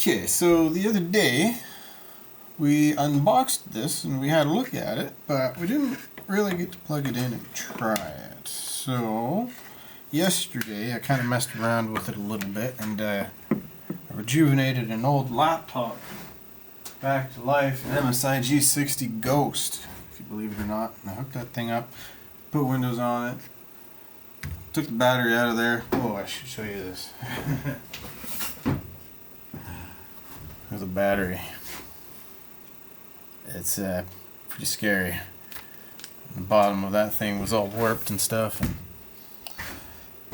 Okay, so the other day we unboxed this and we had a look at it, but we didn't really get to plug it in and try it. So yesterday I kind of messed around with it a little bit and I rejuvenated an old laptop back to life, an MSI G60 Ghost, if you believe it or not. And I hooked that thing up, put Windows on it, took the battery out of there. Oh, I should show you this. There's a battery. It's pretty scary. The bottom of that thing was all warped and stuff. And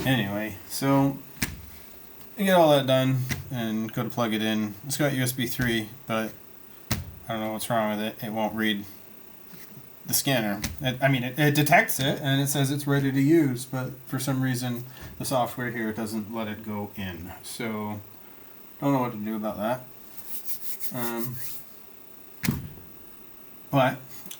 anyway, so you get all that done and go to plug it in. It's got USB 3, but I don't know what's wrong with it. It won't read the scanner. It detects it and it says it's ready to use, but for some reason the software here doesn't let it go in. So don't know what to do about that. But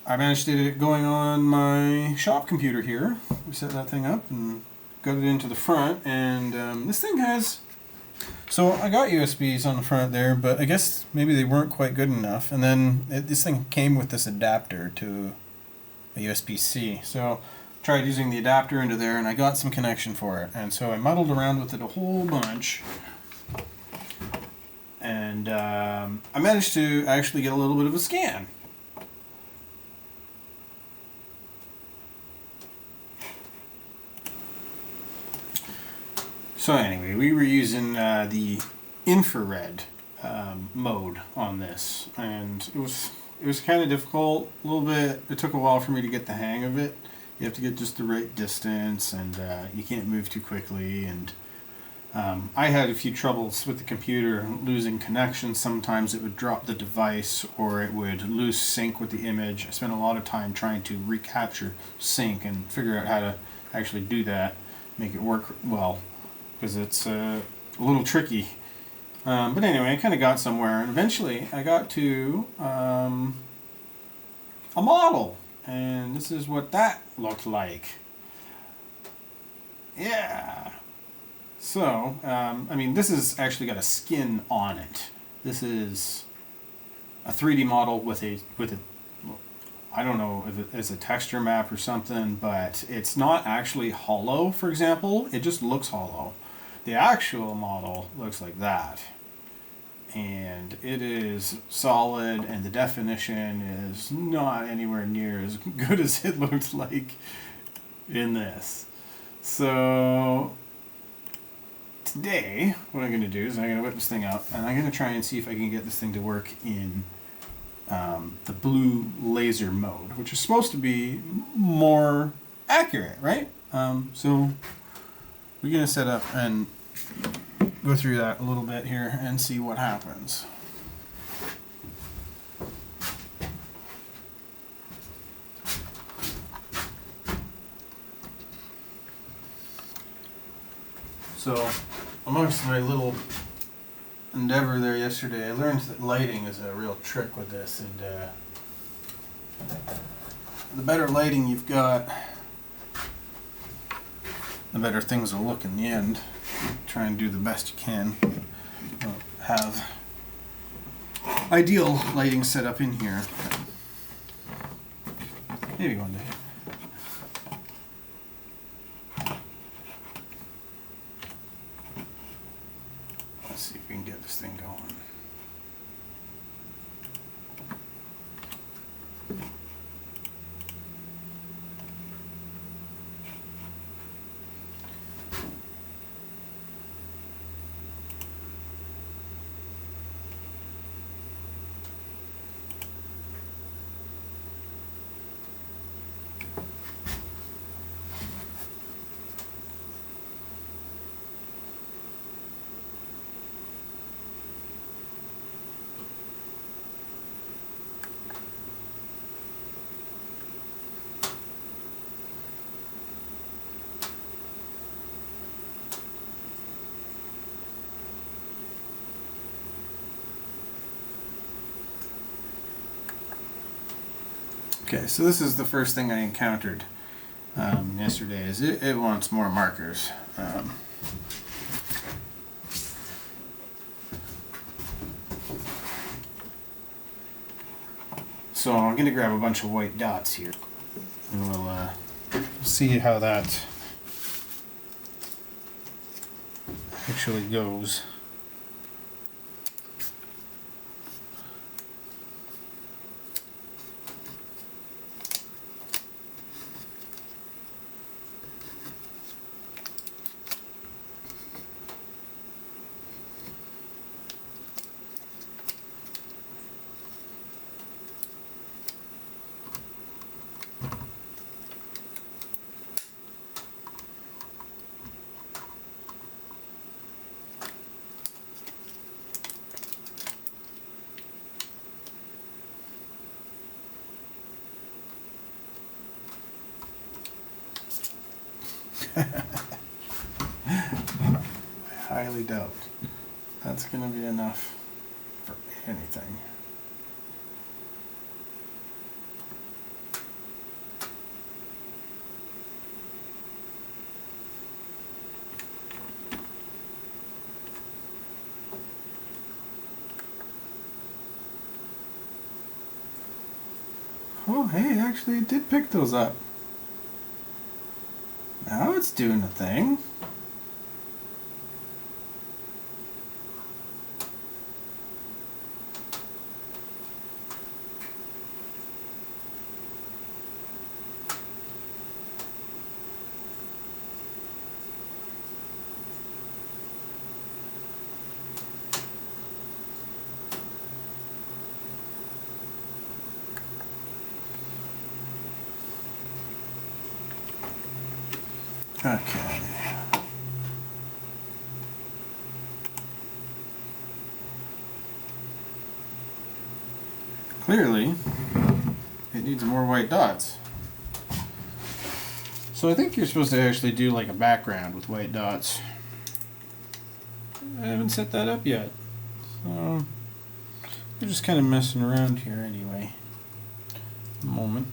I managed to get it going on my shop computer here. We set that thing up and got it into the front, and this thing has... So I got USBs on the front there, but I guess maybe they weren't quite good enough. And then this thing came with this adapter to a USB-C. So I tried using the adapter into there, and I got some connection for it. And so I muddled around with it a whole bunch. And I managed to actually get a little bit of a scan. So anyway, we were using the infrared mode on this, and it was kind of difficult a little bit. It took a while for me to get the hang of it. You have to get just the right distance, and you can't move too quickly. And I had a few troubles with the computer, losing connection. Sometimes it would drop the device, or it would lose sync with the image. I spent a lot of time trying to recapture sync and figure out how to actually do that, make it work well, because it's a little tricky. But anyway, I kind of got somewhere, and eventually I got to a model, and this is what that looked like. Yeah. So, this has actually got a skin on it. This is a 3D model with a I don't know if it's a texture map or something, but it's not actually hollow, for example. It just looks hollow. The actual model looks like that. And it is solid, and the definition is not anywhere near as good as it looks like in this. So today, what I'm going to do is I'm going to whip this thing out, and I'm going to try and see if I can get this thing to work in the blue laser mode, which is supposed to be more accurate, right? So we're going to set up and go through that a little bit here and see what happens. So amongst my little endeavor there yesterday, I learned that lighting is a real trick with this, and the better lighting you've got, the better things will look in the end. Try and do the best you can. Have ideal lighting set up in here. Maybe one day. Let's see if we can get this thing going. Okay, so this is the first thing I encountered yesterday. Is it wants more markers. So I'm going to grab a bunch of white dots here. And we'll see how that actually goes. I highly doubt that's going to be enough for anything. Oh, hey, actually it did pick those up. Now it's doing a thing. Okay. Clearly, it needs more white dots. So I think you're supposed to actually do like a background with white dots. I haven't set that up yet. So we're just kind of messing around here anyway. A moment.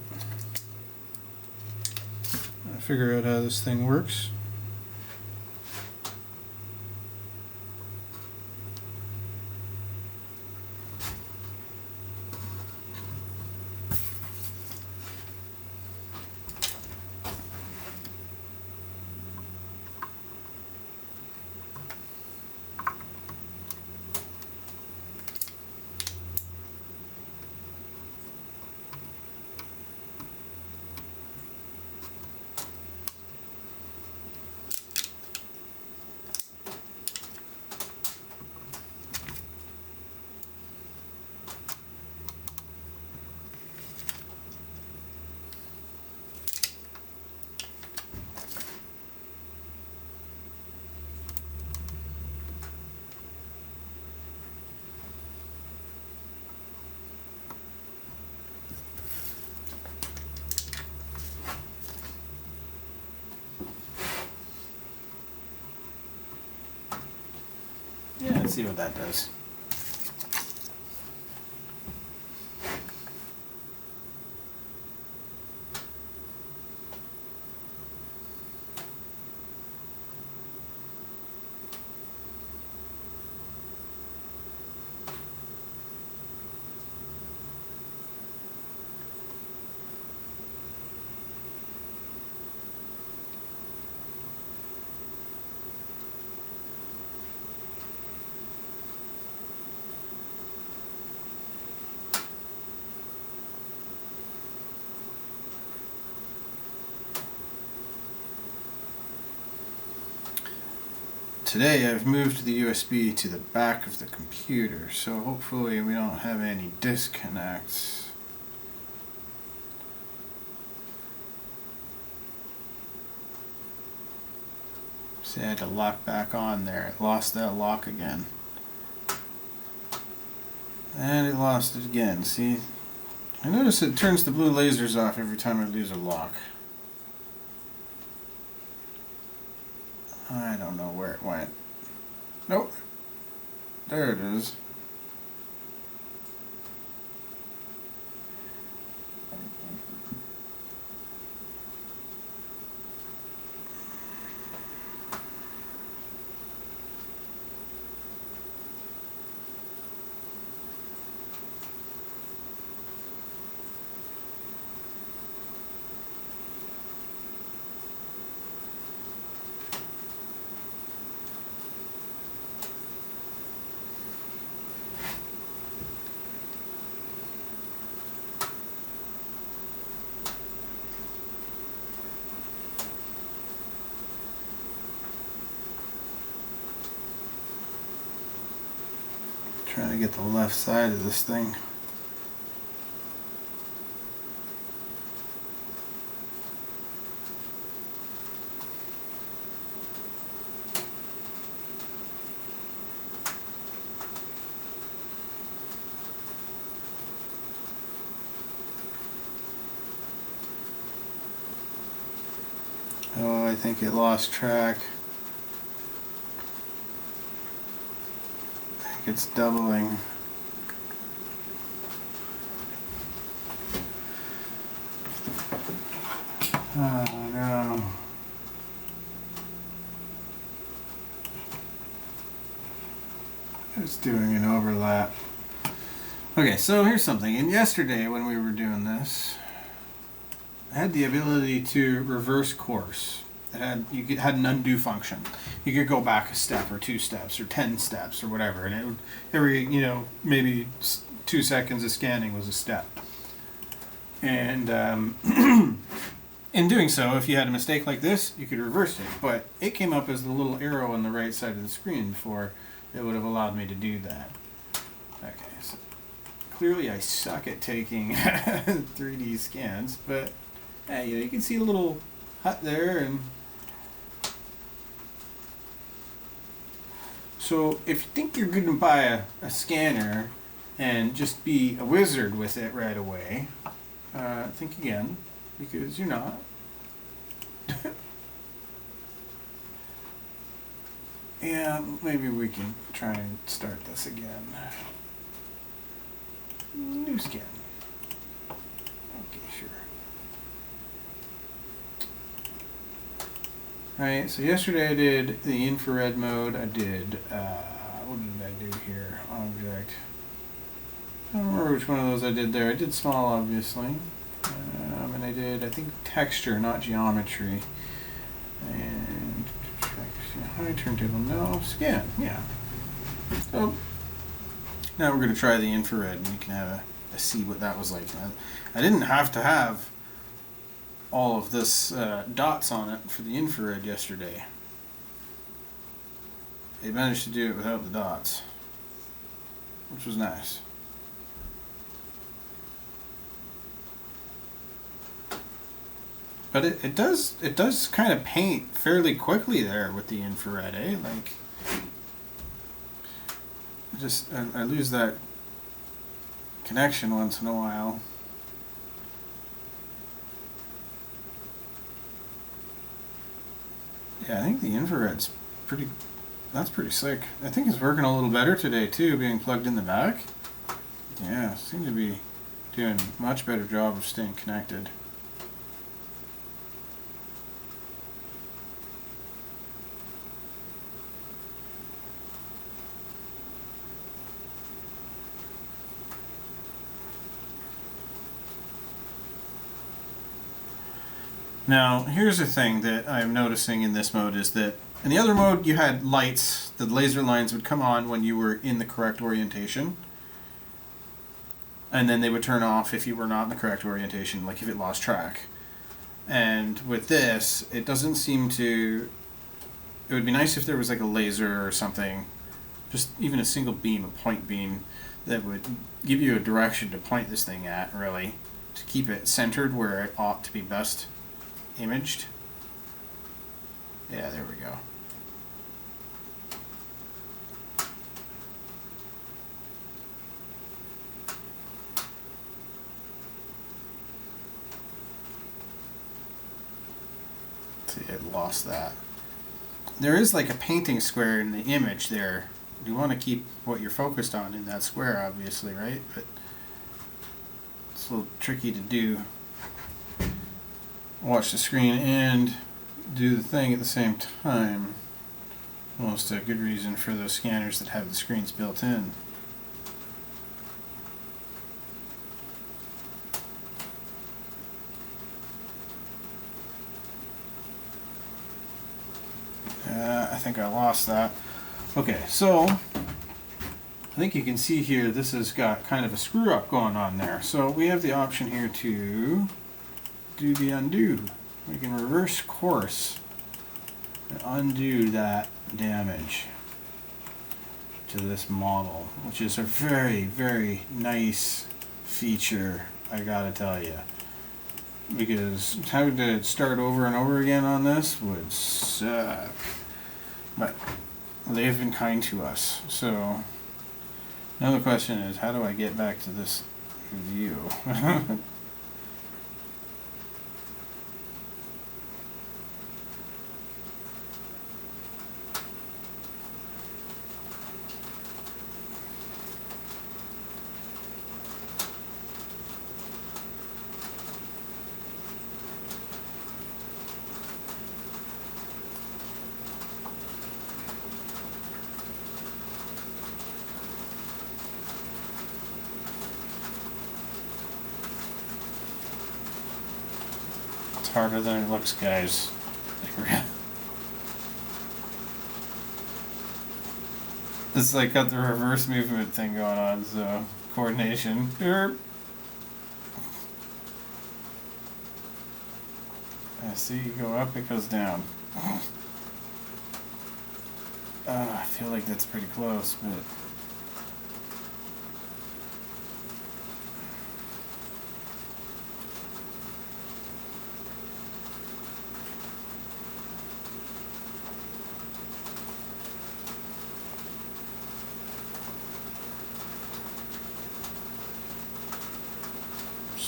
I figure out how this thing works. Yeah, let's see what that does. Today I've moved the USB to the back of the computer, so hopefully we don't have any disconnects. See, I had to lock back on there. It lost that lock again. And it lost it again. See? I notice it turns the blue lasers off every time I lose a lock. I don't know where it went. Nope. There it is. Trying to get the left side of this thing. Oh, I think it lost track. I think it's doubling. Oh no. It's doing an overlap. Okay, so here's something. And yesterday when we were doing this, I had the ability to reverse course. You had an undo function. You could go back a step or 2 steps or 10 steps or whatever, and it would every maybe 2 seconds of scanning was a step. And in doing so, if you had a mistake like this, you could reverse it. But it came up as the little arrow on the right side of the screen before it would have allowed me to do that. Okay, so clearly I suck at taking 3D scans, but hey, you can see a little hut there. And so if you think you're going to buy a scanner and just be a wizard with it right away, think again, because you're not. Yeah, maybe we can try and start this again. New scan. Okay, sure. Alright, so yesterday I did the infrared mode. I did, what did I do here? Object. I don't remember which one of those I did there. I did small, obviously. And I did, I think, texture, not geometry. And high turntable, no, scan, yeah. So now we're going to try the infrared, and you can have a see what that was like. I didn't have to have all of this dots on it for the infrared yesterday. They managed to do it without the dots, which was nice. But it does kind of paint fairly quickly there with the infrared, eh? Like, I lose that connection once in a while. Yeah, I think the infrared's that's pretty slick. I think it's working a little better today too, being plugged in the back. Yeah, seems to be doing a much better job of staying connected. Now, here's the thing that I'm noticing in this mode is that in the other mode you had lights, the laser lines would come on when you were in the correct orientation, and then they would turn off if you were not in the correct orientation, like if it lost track. And with this, it doesn't seem to... It would be nice if there was like a laser or something, just even a single beam, a point beam, that would give you a direction to point this thing at, really, to keep it centered where it ought to be best imaged. Yeah, there we go. See, it lost that. There is like a painting square in the image there. You want to keep what you're focused on in that square, obviously, right? But it's a little tricky to do. Watch the screen and do the thing at the same time. Almost a good reason for those scanners that have the screens built in. I think I lost that. Okay, so I think you can see here this has got kind of a screw up going on there. So we have the option here to do the undo. We can reverse course and undo that damage. Which to this model, which is a very, very nice feature, I gotta tell you. Because having to start over and over again on this would suck. But they've been kind to us. So now the question is, how do I get back to this view? Harder than it looks, guys. It's like got the reverse movement thing going on, so coordination. I see you go up, it goes down. I feel like that's pretty close, but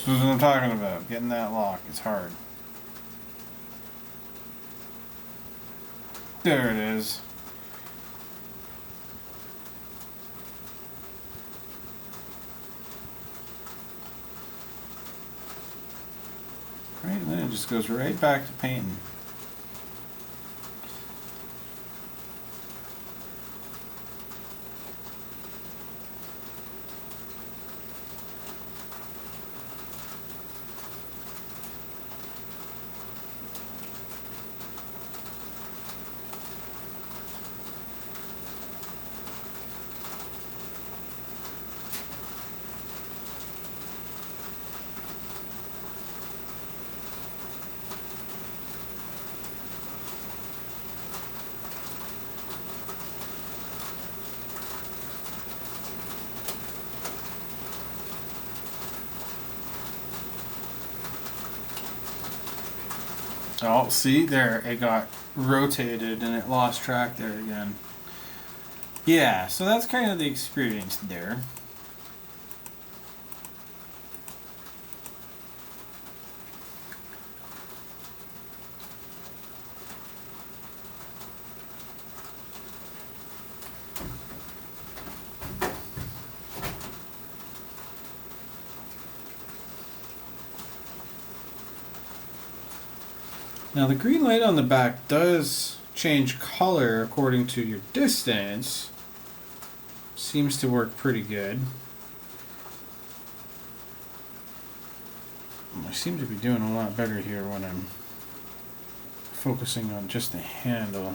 this is what I'm talking about. Getting that lock is hard. There it is. Right, and then it just goes right back to painting. Oh, see, there, it got rotated and it lost track there again. Yeah, so that's kind of the experience there. Now the green light on the back does change color according to your distance. Seems to work pretty good. I seem to be doing a lot better here when I'm focusing on just the handle.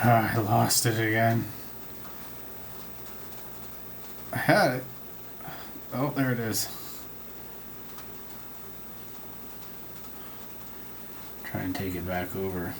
I lost it again. I had it. Oh, there it is. Try and take it back over.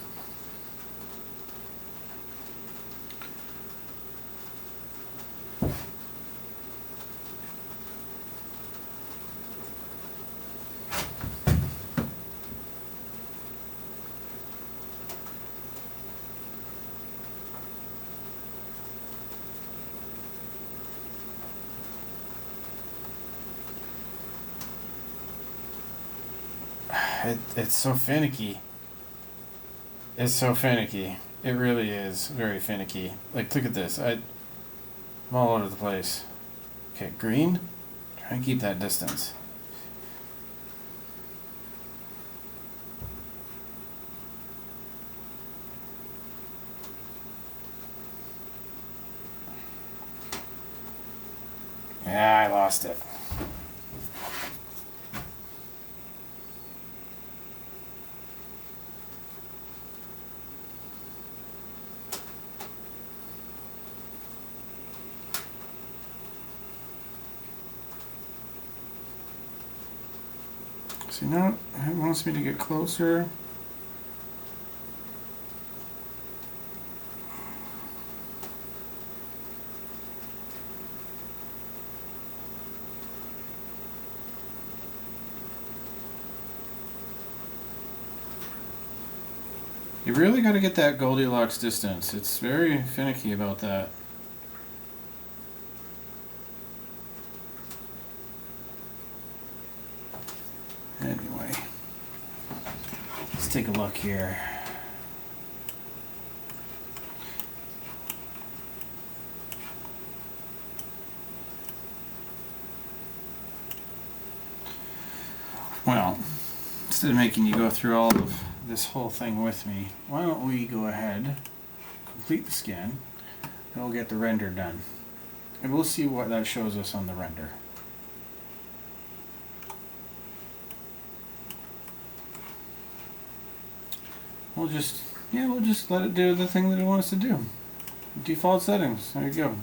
It's so finicky. It's so finicky. It really is very finicky. Like, look at this. I'm all over the place. Okay, green. Try and keep that distance. Yeah, I lost it. See, now it wants me to get closer. You really got to get that Goldilocks distance. It's very finicky about that. Anyway, let's take a look here. Well, instead of making you go through all of this whole thing with me, why don't we go ahead, complete the scan, and we'll get the render done. And we'll see what that shows us on the render. We'll just let it do the thing that it wants to do. Default settings, there you go.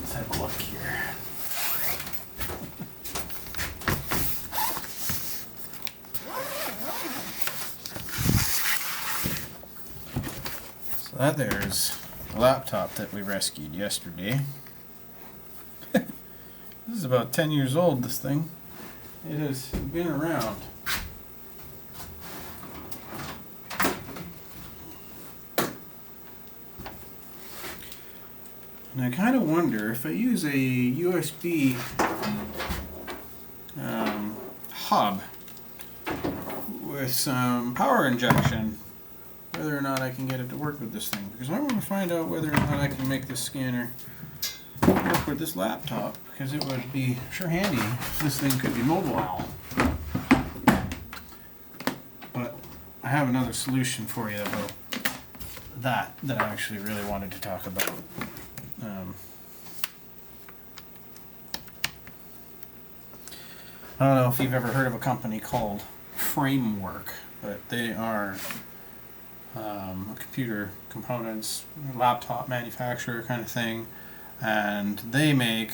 Let's have a look here. So that there's the laptop that we rescued yesterday. This is about 10 years old, this thing. It has been around. And I kind of wonder if I use a USB hub with some power injection, whether or not I can get it to work with this thing. Because I want to find out whether or not I can make this scanner work with this laptop, because it would be sure handy if this thing could be mobile. But I have another solution for you about that I actually really wanted to talk about. I don't know if you've ever heard of a company called Framework, but they are a computer components, laptop manufacturer kind of thing, and they make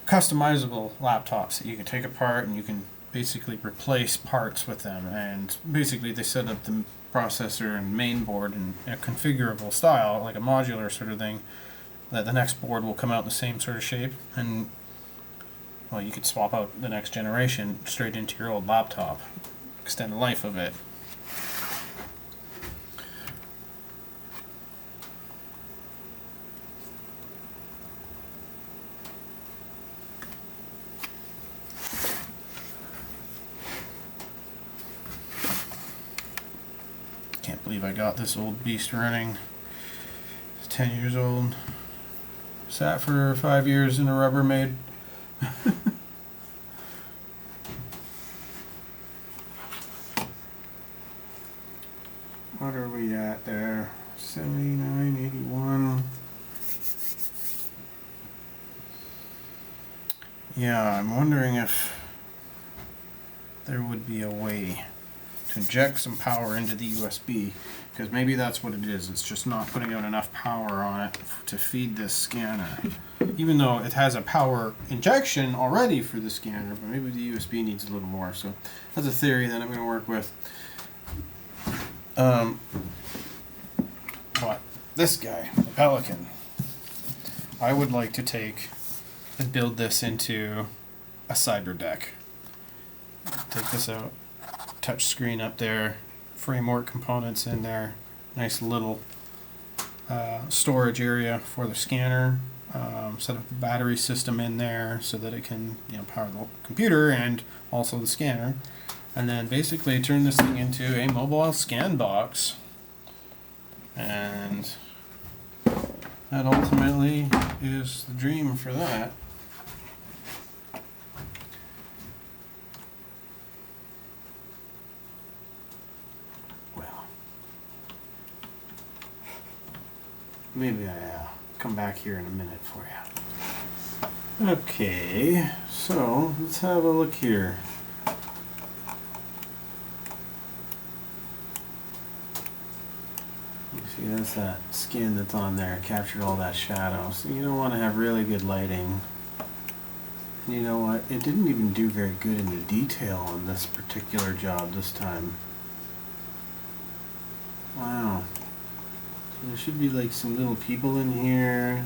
customizable laptops that you can take apart and you can basically replace parts with them. And basically they set up the processor and main board in a configurable style, like a modular sort of thing, that the next board will come out in the same sort of shape, and well, you could swap out the next generation straight into your old laptop, extend the life of it. Can't believe I got this old beast running. It's 10 years old. Sat for 5 years in a Rubbermaid. What are we at there? 79.81. Yeah, I'm wondering if there would be a way to inject some power into the USB, because maybe that's what it is. It's just not putting out enough power on it to feed this scanner. Even though it has a power injection already for the scanner, but maybe the USB needs a little more. So that's a theory that I'm going to work with. this guy, the Pelican. I would like to take and build this into a cider deck. Take this out, touch screen up there, framework components in there, nice little storage area for the scanner. Set up the battery system in there so that it can power the computer and also the scanner. And then basically turn this thing into a mobile scan box. And that ultimately is the dream for that. Well, maybe I'll come back here in a minute for you. Okay, so let's have a look here. See, that's that skin that's on there, captured all that shadow. So you don't want to have really good lighting. And you know what? It didn't even do very good in the detail on this particular job this time. Wow. So there should be like some little people in here.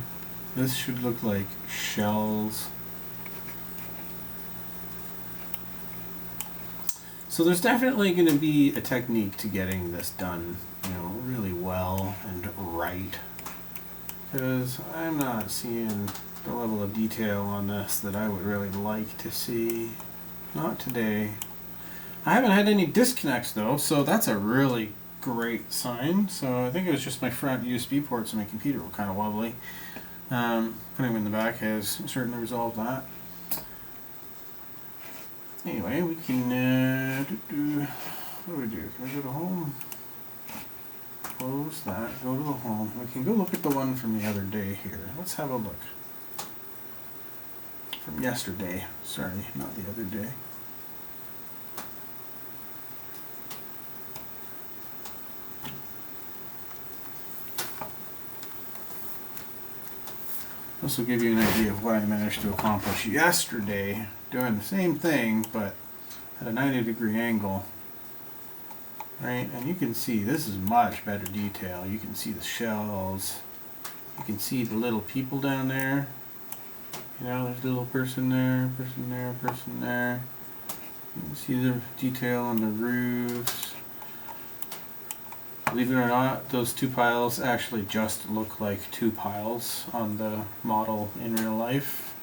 This should look like shells. So there's definitely going to be a technique to getting this done, really well and right. Because I'm not seeing the level of detail on this that I would really like to see. Not today. I haven't had any disconnects though, so that's a really great sign. So I think it was just my front USB ports on my computer were kind of wobbly. Putting them in the back has certainly resolved that. Anyway, we can what do we do? Can we go to home? Close that, go to the home. We can go look at the one from the other day here. Let's have a look. From yesterday. Sorry, not the other day. This will give you an idea of what I managed to accomplish yesterday, doing the same thing, but at a 90-degree angle. Right, and you can see this is much better detail. You can see the shells. You can see the little people down there. There's a little person there, person there, person there. You can see the detail on the roofs. Believe it or not, those two piles actually just look like two piles on the model in real life.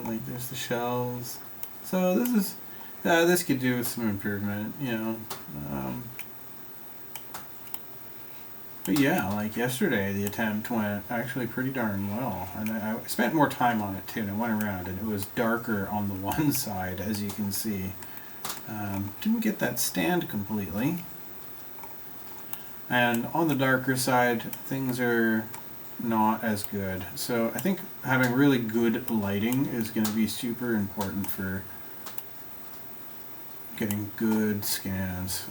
Like there's the shells. So this could do with some improvement, But yeah, like yesterday, the attempt went actually pretty darn well. And I spent more time on it too, and I went around, and it was darker on the one side, as you can see. Didn't get that stand completely. And on the darker side, things are not as good. So I think having really good lighting is going to be super important for getting good scans.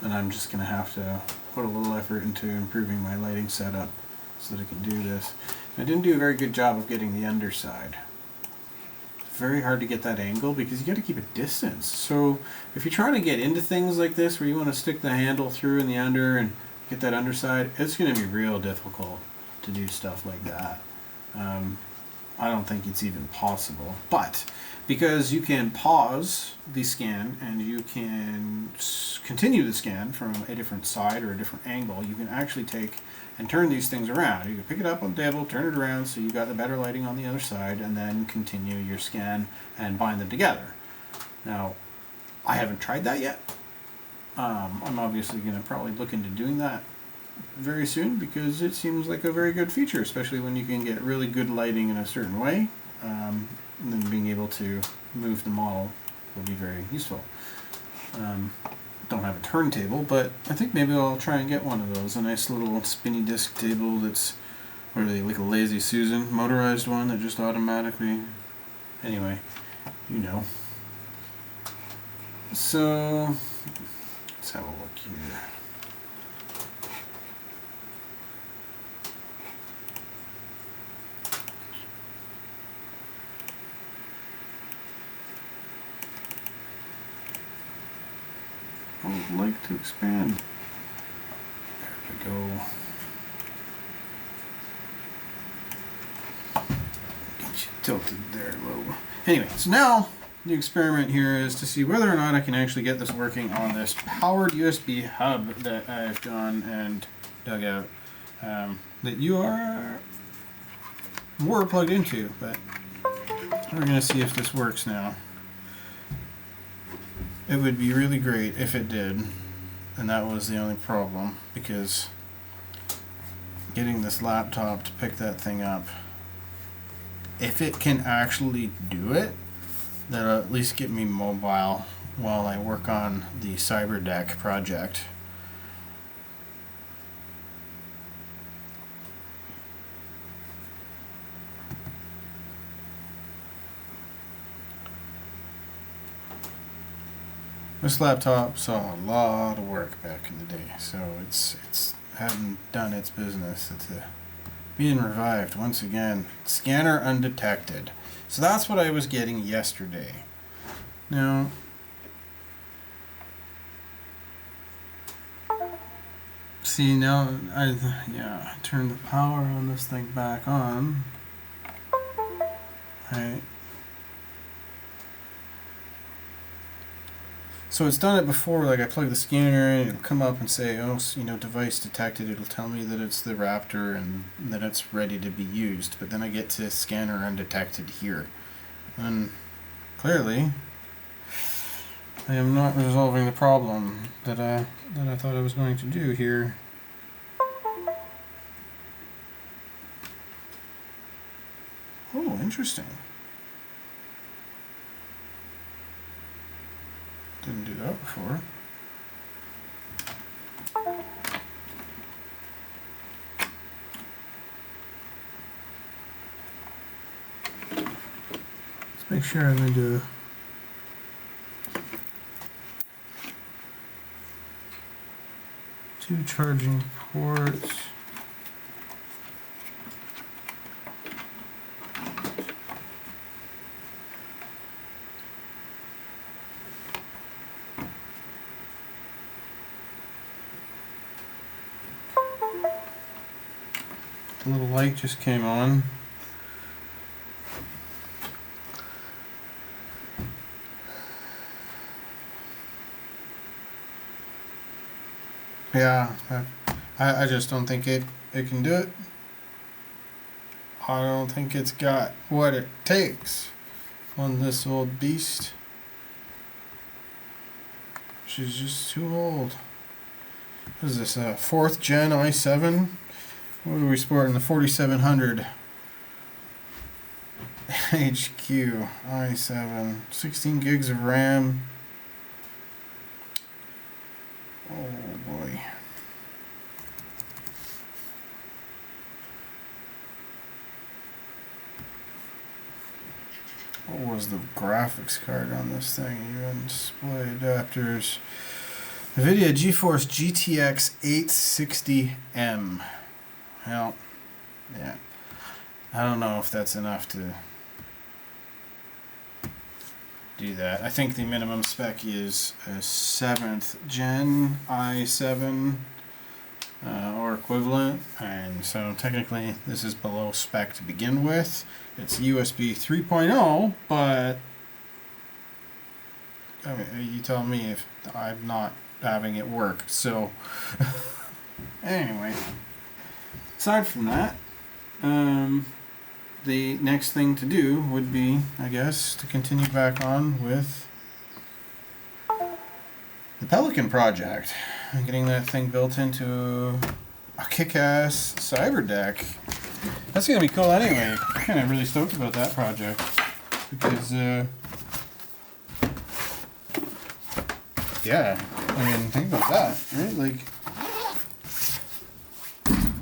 And I'm just going to have to put a little effort into improving my lighting setup so that I can do this. And I didn't do a very good job of getting the underside. It's very hard to get that angle because you got to keep a distance. So if you're trying to get into things like this where you want to stick the handle through in the under and get that underside, it's going to be real difficult to do stuff like that. I don't think it's even possible. But because you can pause the scan and you can continue the scan from a different side or a different angle, you can actually take and turn these things around. You can pick it up on the table, turn it around so you got the better lighting on the other side, and then continue your scan and bind them together. Now, I haven't tried that yet. I'm obviously going to probably look into doing that very soon because it seems like a very good feature, especially when you can get really good lighting in a certain way. And then being able to move the model will be very useful. Don't have a turntable, but I think maybe I'll try and get one of those. A nice little spinny disc table that's, what are they, like a Lazy Susan motorized one that just automatically, anyway, So, let's have a look here. I would like to expand. There we go. Get you tilted there low. Anyway, so now the experiment here is to see whether or not I can actually get this working on this powered USB hub that I've gone and dug out. That you were plugged into, but we're going to see if this works now. It would be really great if it did, and that was the only problem, because getting this laptop to pick that thing up, if it can actually do it, that'll at least get me mobile while I work on the CyberDeck project. This laptop saw a lot of work back in the day, so it's hadn't done its business. It's being revived once again. Scanner undetected. So that's what I was getting yesterday. Now, see, now I turned the power on this thing back on. Right. So it's done it before, like I plug the scanner in, it'll come up and say, oh, device detected. It'll tell me that it's the Raptor and that it's ready to be used. But then I get to scanner undetected here. And clearly, I am not resolving the problem that I thought I was going to do here. Oh, interesting. Didn't do that before. Let's make sure I'm going to do two charging ports. The little light just came on. Yeah, I just don't think it can do it. I don't think it's got what it takes on this old beast. She's just too old. What is this, 4th gen i7? What are we sporting? The 4700 HQ i7, 16 gigs of RAM. Oh boy. What was the graphics card on this thing? Even display adapters. NVIDIA GeForce GTX 860M. Well, yeah. I don't know if that's enough to do that. I think the minimum spec is a 7th gen i7 or equivalent, and so technically this is below spec to begin with. It's USB 3.0, but I mean, you tell me if I'm not having it work. So anyway, aside from that, the next thing to do would be, I guess, to continue back on with the Pelican project and getting that thing built into a kick-ass CyberDeck. That's gonna be cool anyway. I'm kind of really stoked about that project because, yeah, I mean, think about that, right? Like,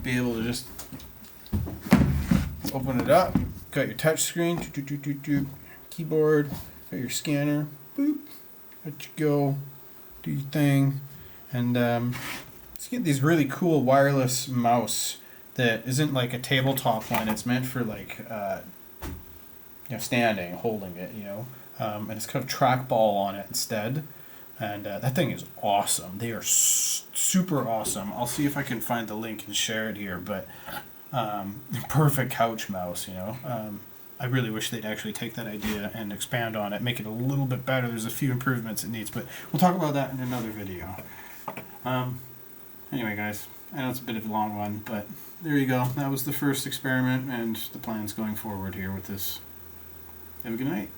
be able to just open it up, got your touch screen, keyboard, got your scanner, boop, let you go, do your thing, and let's get these really cool wireless mouse that isn't like a tabletop one. It's meant for like standing, holding it, and it's got a trackball on it instead. And that thing is awesome. They are super awesome. I'll see if I can find the link and share it here. But perfect couch mouse, you know. I really wish they'd actually take that idea and expand on it, make it a little bit better. There's a few improvements it needs, but we'll talk about that in another video. Anyway, guys, I know it's a bit of a long one, but there you go. That was the first experiment and the plans going forward here with this. Have a good night.